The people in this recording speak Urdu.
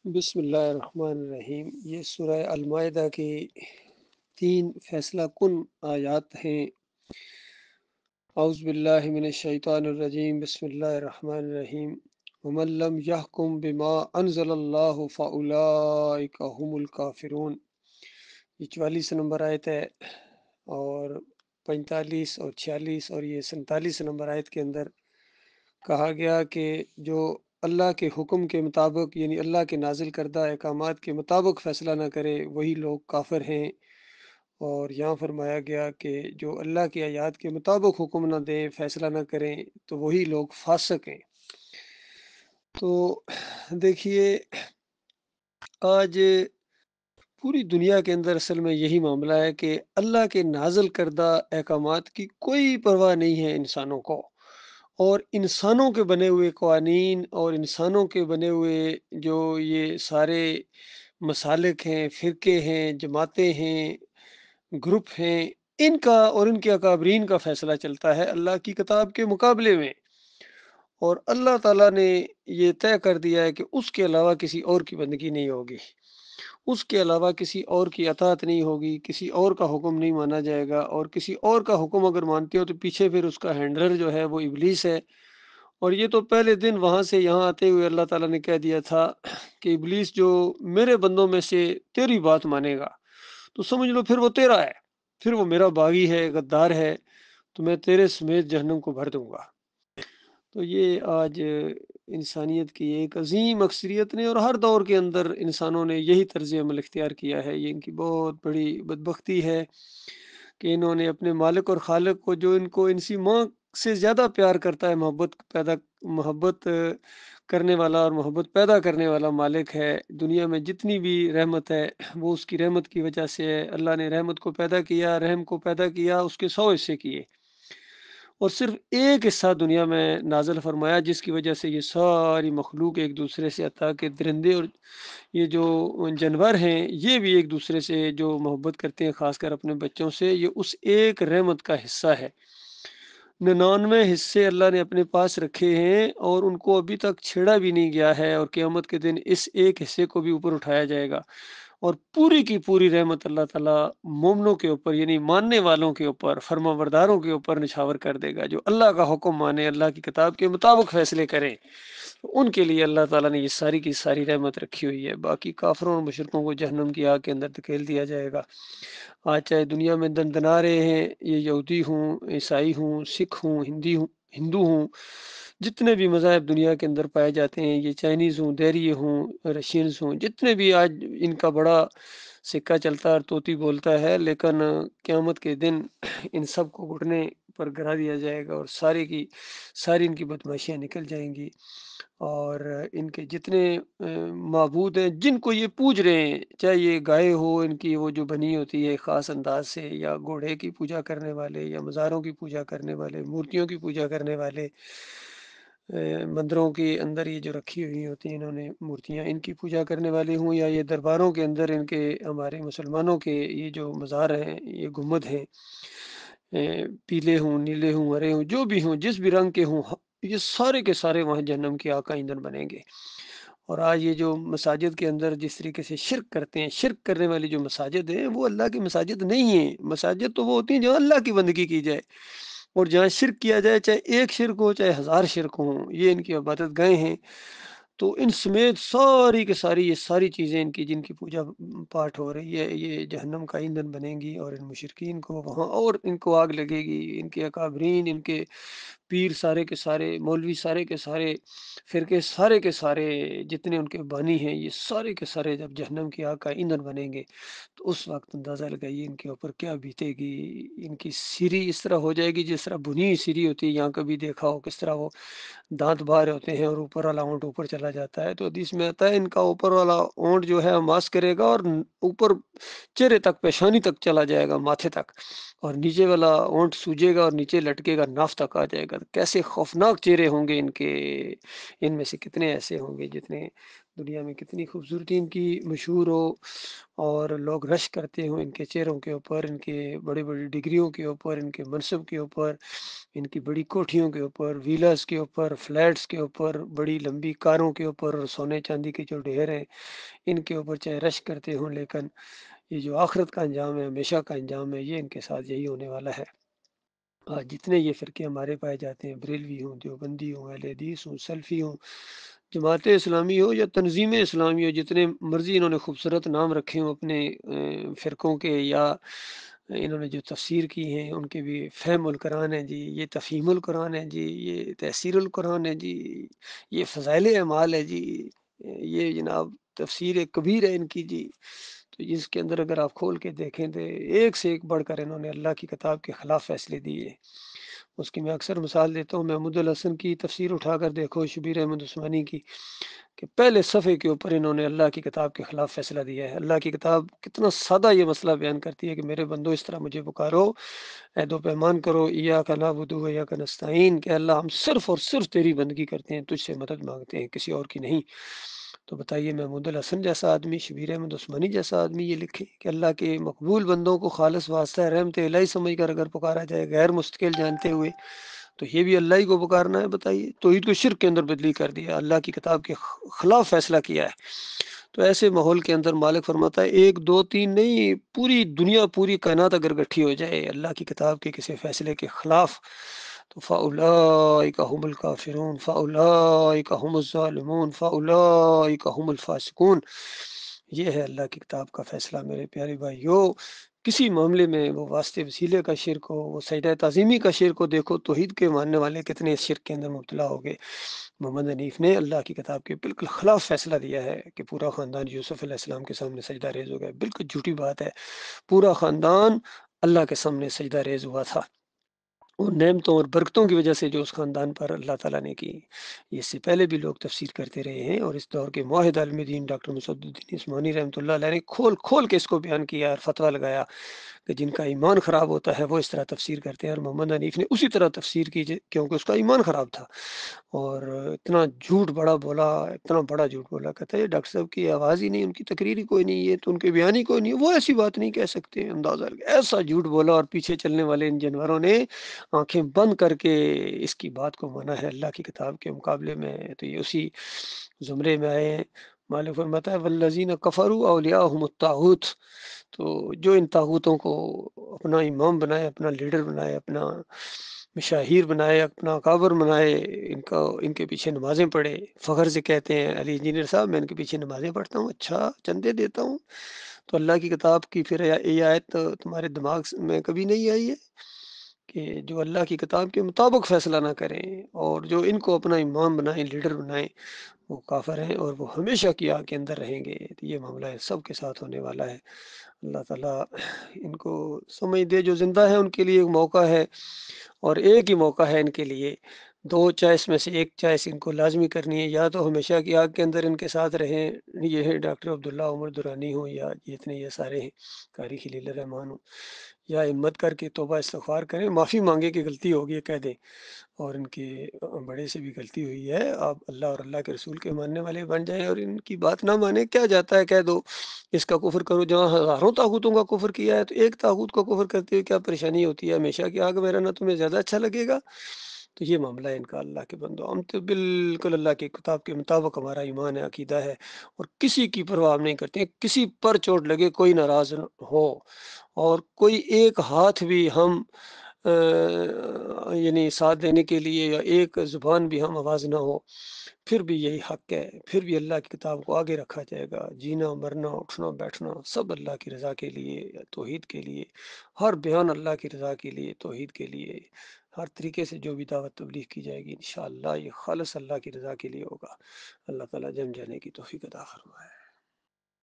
بسم اللہ الرحمن الرحیم۔ یہ سورہ المائدہ کی 3 فیصلہ کن آیات ہیں۔ اعوذ باللہ من الشیطان الرجیم، بسم اللہ الرحمن الرحیم۔ ومن لم يحکم بما انزل اللہ فاولئک هم الکافرون۔ یہ 44 نمبر آیت ہے، اور 45 اور 46 اور یہ 47 نمبر آیت کے اندر کہا گیا کہ جو اللہ کے حکم کے مطابق یعنی اللہ کے نازل کردہ احکامات کے مطابق فیصلہ نہ کرے وہی لوگ کافر ہیں، اور یہاں فرمایا گیا کہ جو اللہ کی آیات کے مطابق حکم نہ دیں، فیصلہ نہ کریں، تو وہی لوگ فاسق ہیں۔ تو دیکھیے، آج پوری دنیا کے اندر اصل میں یہی معاملہ ہے کہ اللہ کے نازل کردہ احکامات کی کوئی پرواہ نہیں ہے انسانوں کو، اور انسانوں کے بنے ہوئے قوانین اور انسانوں کے بنے ہوئے جو یہ سارے مسالک ہیں، فرقے ہیں، جماعتیں ہیں، گروپ ہیں، ان کا اور ان کے اکابرین کا فیصلہ چلتا ہے اللہ کی کتاب کے مقابلے میں، اور اللہ تعالیٰ نے یہ طے کر دیا ہے کہ اس کے علاوہ کسی اور کی بندگی نہیں ہوگی، اس کے علاوہ کسی اور کی اطاعت نہیں ہوگی، کسی اور کا حکم نہیں مانا جائے گا، اور کسی اور کا حکم اگر مانتے ہو تو پیچھے پھر اس کا ہینڈلر جو ہے وہ ابلیس ہے۔ اور یہ تو پہلے دن وہاں سے یہاں آتے ہوئے اللہ تعالیٰ نے کہہ دیا تھا کہ ابلیس جو میرے بندوں میں سے تیری بات مانے گا تو سمجھ لو پھر وہ تیرا ہے، پھر وہ میرا باغی ہے، غدار ہے، تو میں تیرے سمیت جہنم کو بھر دوں گا۔ تو یہ آج انسانیت کی ایک عظیم اکثریت نے اور ہر دور کے اندر انسانوں نے یہی طرز عمل اختیار کیا ہے۔ یہ ان کی بہت بڑی بدبختی ہے کہ انہوں نے اپنے مالک اور خالق کو، جو ان کو انسی ماں سے زیادہ پیار کرتا ہے، محبت کرنے والا اور محبت پیدا کرنے والا مالک ہے، دنیا میں جتنی بھی رحمت ہے وہ اس کی رحمت کی وجہ سے ہے۔ اللہ نے رحمت کو پیدا کیا، رحم کو پیدا کیا، اس کے 100 حصے کیے، اور صرف ایک حصہ دنیا میں نازل فرمایا جس کی وجہ سے یہ ساری مخلوق ایک دوسرے سے، عطا کہ درندے اور یہ جو جانور ہیں یہ بھی ایک دوسرے سے جو محبت کرتے ہیں، خاص کر اپنے بچوں سے، یہ اس ایک رحمت کا حصہ ہے۔ 99 حصے اللہ نے اپنے پاس رکھے ہیں اور ان کو ابھی تک چھیڑا بھی نہیں گیا ہے، اور قیامت کے دن اس ایک حصے کو بھی اوپر اٹھایا جائے گا، اور پوری کی پوری رحمت اللہ تعالیٰ مومنوں کے اوپر یعنی ماننے والوں کے اوپر، فرما برداروں کے اوپر نچھاور کر دے گا، جو اللہ کا حکم مانے، اللہ کی کتاب کے مطابق فیصلے کریں، ان کے لیے اللہ تعالیٰ نے یہ ساری کی ساری رحمت رکھی ہوئی ہے۔ باقی کافروں اور مشرکوں کو جہنم کی آگ کے اندر دھکیل دیا جائے گا۔ آج چاہے دنیا میں دندنا رہے ہیں، یہ یہودی ہوں، عیسائی ہوں، سکھ ہوں، ہندو ہوں، جتنے بھی مذاہب دنیا کے اندر پائے جاتے ہیں، یہ چائنیز ہوں، دیری ہوں، رشینز ہوں، جتنے بھی آج ان کا بڑا سکہ چلتا ہے اور طوطی بولتا ہے، لیکن قیامت کے دن ان سب کو گھٹنے پر گرا دیا جائے گا، اور ساری کی ساری ان کی بدماشیاں نکل جائیں گی، اور ان کے جتنے معبود ہیں جن کو یہ پوج رہے ہیں، چاہے یہ گائے ہو ان کی وہ جو بنی ہوتی ہے خاص انداز سے، یا گھوڑے کی پوجا کرنے والے، یا مزاروں کی پوجا کرنے والے، مورتیوں کی پوجا کرنے والے، مندروں کے اندر یہ جو رکھی ہوئی ہوتی ہیں انہوں نے مورتیاں، ان کی پوجا کرنے والے ہوں، یا یہ درباروں کے اندر ان کے ہمارے مسلمانوں کے یہ جو مزار ہیں، یہ گنبد ہیں، پیلے ہوں، نیلے ہوں، ہرے ہوں، جو بھی ہوں، جس بھی رنگ کے ہوں، یہ سارے کے سارے وہاں جہنم کی آگ کا ایندھن بنیں گے۔ اور آج یہ جو مساجد کے اندر جس طریقے سے شرک کرتے ہیں، شرک کرنے والی جو مساجد ہیں وہ اللہ کی مساجد نہیں ہیں۔ مساجد تو وہ ہوتی ہیں جہاں اللہ کی بندگی کی جائے، اور جہاں شرک کیا جائے، چاہے ایک شرک ہو چاہے 1000 شرک ہوں، یہ ان کی عبادت گاہیں ہیں۔ تو ان سمیت ساری کے ساری یہ ساری چیزیں ان کی جن کی پوجا پاٹ ہو رہی ہے، یہ جہنم کا ایندھن بنیں گی، اور ان مشرکین کو وہاں اور ان کو آگ لگے گی۔ ان کے اکابرین، ان کے پیر سارے کے سارے، مولوی سارے کے سارے، فرقے سارے کے سارے، جتنے ان کے بانی ہیں، یہ سارے کے سارے جب جہنم کی آگ کا ایندھن بنیں گے تو اس وقت اندازہ لگائیے ان کے اوپر کیا بیتے گی۔ ان کی سیری اس طرح ہو جائے گی جس طرح بنی ہوئی سیری ہوتی ہے، یہاں کبھی دیکھا ہو کس طرح وہ دانت باہر ہوتے ہیں اور اوپر والا اونٹ اوپر چلا جاتا ہے، تو حدیث میں آتا ہے ان کا اوپر والا اونٹ جو ہے ماس کرے گا اور اوپر چہرے تک، پیشانی تک چلا جائے گا، ماتھے تک، اور نیچے والا اونٹ سوجے گا اور نیچے لٹکے گا، ناف تک آ جائے گا۔ کیسے خوفناک چہرے ہوں گے ان کے، ان میں سے کتنے ایسے ہوں گے جتنے دنیا میں کتنی خوبصورتی ان کی مشہور ہو اور لوگ رش کرتے ہوں ان کے چہروں کے اوپر، ان کے بڑی بڑی ڈگریوں کے اوپر، ان کے منصب کے اوپر، ان کی بڑی کوٹھیوں کے اوپر، ویلاز کے اوپر، فلیٹس کے اوپر، بڑی لمبی کاروں کے اوپر، اور سونے چاندی کے جو ڈھیر ہیں ان کے اوپر چاہے رش کرتے ہوں، لیکن یہ جو آخرت کا انجام ہے، ہمیشہ کا انجام ہے، یہ ان کے ساتھ یہی ہونے والا ہے۔ آج جتنے یہ فرقے ہمارے پائے جاتے ہیں، بریلوی ہوں، دیوبندی ہوں، اہل حدیث ہوں، سلفی ہوں، جماعت اسلامی ہو یا تنظیم اسلامی ہو، جتنے مرضی انہوں نے خوبصورت نام رکھے ہوں اپنے فرقوں کے، یا انہوں نے جو تفسیر کی ہیں ان کے بھی، فہم القرآن ہے جی، یہ تفہیم القرآن ہے جی، یہ تحسیر القرآن ہے جی، یہ فضائل اعمال ہے جی، یہ جناب تفسیر کبیر ہے ان کی جی۔ تو اس کے اندر اگر آپ کھول کے دیکھیں تو ایک سے ایک بڑھ کر انہوں نے اللہ کی کتاب کے خلاف فیصلے دیے۔ اس کی میں اکثر مثال دیتا ہوں، محمود الحسن کی تفسیر اٹھا کر دیکھو، شبیر احمد عثمانی کی، کہ پہلے صفحے کے اوپر انہوں نے اللہ کی کتاب کے خلاف فیصلہ دیا ہے۔ اللہ کی کتاب کتنا سادہ یہ مسئلہ بیان کرتی ہے کہ میرے بندو اس طرح مجھے پکارو، عہد و پیمان کرو، ایاک نعبد و ایاک نستعین، کہ اللہ ہم صرف اور صرف تیری بندگی کرتے ہیں، تجھ سے مدد مانگتے ہیں، کسی اور کی نہیں۔ تو بتائیے محمود الحسن جیسا آدمی، شبیر احمد عثمانی جیسا آدمی یہ لکھے کہ اللہ کے مقبول بندوں کو خالص واسطہ رحمت الہی سمجھ کر اگر پکارا جائے غیر مستقل جانتے ہوئے، تو یہ بھی اللہ ہی کو پکارنا ہے؟ بتائیے، توحید کو شرک کے اندر بدلی کر دیا، اللہ کی کتاب کے خلاف فیصلہ کیا ہے۔ تو ایسے ماحول کے اندر مالک فرماتا ہے ایک دو تین نہیں، پوری دنیا، پوری کائنات اگر اکٹھی ہو جائے اللہ کی کتاب کے کسی فیصلے کے خلاف، تو فَأُولَٰئِکَ هُمُ الْکَافِرُونَ فَأُولَٰئِکَ هُمُ الظَّالِمُونَ فَأُولَٰئِکَ هُمُ الْفَاسِقُونَ۔ یہ ہے اللہ کی کتاب کا فیصلہ میرے پیارے بھائیو۔ کسی معاملے میں وہ واسطے وسیلے کا شرک ہو، وہ سجدہ تعظیمی کا شرک ہو، دیکھو توحید کے ماننے والے کتنے اس شرک کے اندر مبتلا ہو گئے۔ محمد حنیف نے اللہ کی کتاب کے بالکل خلاف فیصلہ دیا ہے کہ پورا خاندان یوسف علیہ السلام کے سامنے سجدہ ریز ہو گیا۔ بالکل جھوٹی بات ہے، پورا خاندان اللہ کے سامنے سجدہ ریز ہوا تھا، ان نعمتوں اور برکتوں کی وجہ سے جو اس خاندان پر اللہ تعالیٰ نے کی۔ اس سے پہلے بھی لوگ تفسیر کرتے رہے ہیں، اور اس دور کے موحد عالم دین ڈاکٹر مسعود الدین عثمانی رحمۃ اللہ علیہ نے کھول کھول کے اس کو بیان کیا اور فتویٰ لگایا کہ جن کا ایمان خراب ہوتا ہے وہ اس طرح تفسیر کرتے ہیں، اور محمد حنیف نے اسی طرح تفسیر کی کیونکہ اس کا ایمان خراب تھا، اور اتنا جھوٹ بڑا بولا، اتنا بڑا جھوٹ بولا، کہتا ہے ڈاکٹر صاحب کی آواز ہی نہیں، ان کی تقریر ہی کوئی نہیں ہے، تو ان کے بیان ہی کوئی نہیں ہے، وہ ایسی بات نہیں کہہ سکتے۔ اندازہ ایسا جھوٹ بولا، اور پیچھے چلنے والے ان جانوروں نے آنکھیں بند کر کے اس کی بات کو مانا ہے اللہ کی کتاب کے مقابلے میں۔ تو یہ اسی زمرے میں آئے ہیں۔ مالک فرماتا ہے والذین کفروا اولیاءہم الطاغوت، تو جو ان طاغوتوں کو اپنا امام بنائے، اپنا لیڈر بنائے، اپنا مشاہیر بنائے، اپنا اکابر بنائے، ان کے پیچھے نمازیں پڑھے، فخر سے کہتے ہیں علی انجینئر صاحب میں ان کے پیچھے نمازیں پڑھتا ہوں، اچھا چندے دیتا ہوں۔ تو اللہ کی کتاب کی پھر یہ آیت تمہارے دماغ میں کبھی نہیں آئی ہے کہ جو اللہ کی کتاب کے مطابق فیصلہ نہ کریں اور جو ان کو اپنا امام بنائیں، لیڈر بنائیں، وہ کافر ہیں اور وہ ہمیشہ کی آگ کے اندر رہیں گے۔ تو یہ معاملہ ہے سب کے ساتھ ہونے والا ہے۔ اللہ تعالیٰ ان کو سمجھ دے، جو زندہ ہے ان کے لیے ایک موقع ہے، اور ایک ہی موقع ہے ان کے لیے، دو چوائس میں سے ایک چوائس ان کو لازمی کرنی ہے، یا تو ہمیشہ کی آگ کے اندر ان کے ساتھ رہیں، یہ ہے ڈاکٹر عبداللہ عمر دورانی ہوں یا جتنے یہ سارے ہیں، قاری خلیل الرحمان ہوں، یا ہمت کر کے توبہ استغفار کریں، معافی مانگے کہ غلطی ہوگی کہہ دیں، اور ان کے بڑے سے بھی غلطی ہوئی ہے، آپ اللہ اور اللہ کے رسول کے ماننے والے بن جائیں، اور ان کی بات نہ مانیں، کیا جاتا ہے کہہ دو اس کا کفر کرو، جہاں ہزاروں طاغوتوں کا کفر کیا ہے تو ایک طاغوت کا کفر کرتے ہوئے کیا پریشانی ہوتی ہے؟ ہمیشہ کی آگ میں رہنا تمہیں زیادہ اچھا لگے گا؟ تو یہ معاملہ ہے ان کا اللہ کے بندو، ہم تو بالکل اللہ کی کتاب کے مطابق ہمارا ایمان ہے، عقیدہ ہے، اور کسی کی پرواہ نہیں کرتے ہیں، کسی پر چوٹ لگے کوئی ناراض ہو، اور کوئی ایک ہاتھ بھی ہم یعنی ساتھ دینے کے لیے، یا ایک زبان بھی ہم آواز نہ ہو، پھر بھی یہی حق ہے، پھر بھی اللہ کی کتاب کو آگے رکھا جائے گا۔ جینا مرنا اٹھنا بیٹھنا سب اللہ کی رضا کے لیے، توحید کے لیے، ہر بیان اللہ کی رضا کے لیے، توحید کے لیے، ہر طریقے سے جو بھی دعوت تبلیغ کی جائے گی انشاءاللہ یہ خالص اللہ کی رضا کے لیے ہوگا۔ اللہ تعالیٰ جم جانے کی توفیق عطا فرمائے۔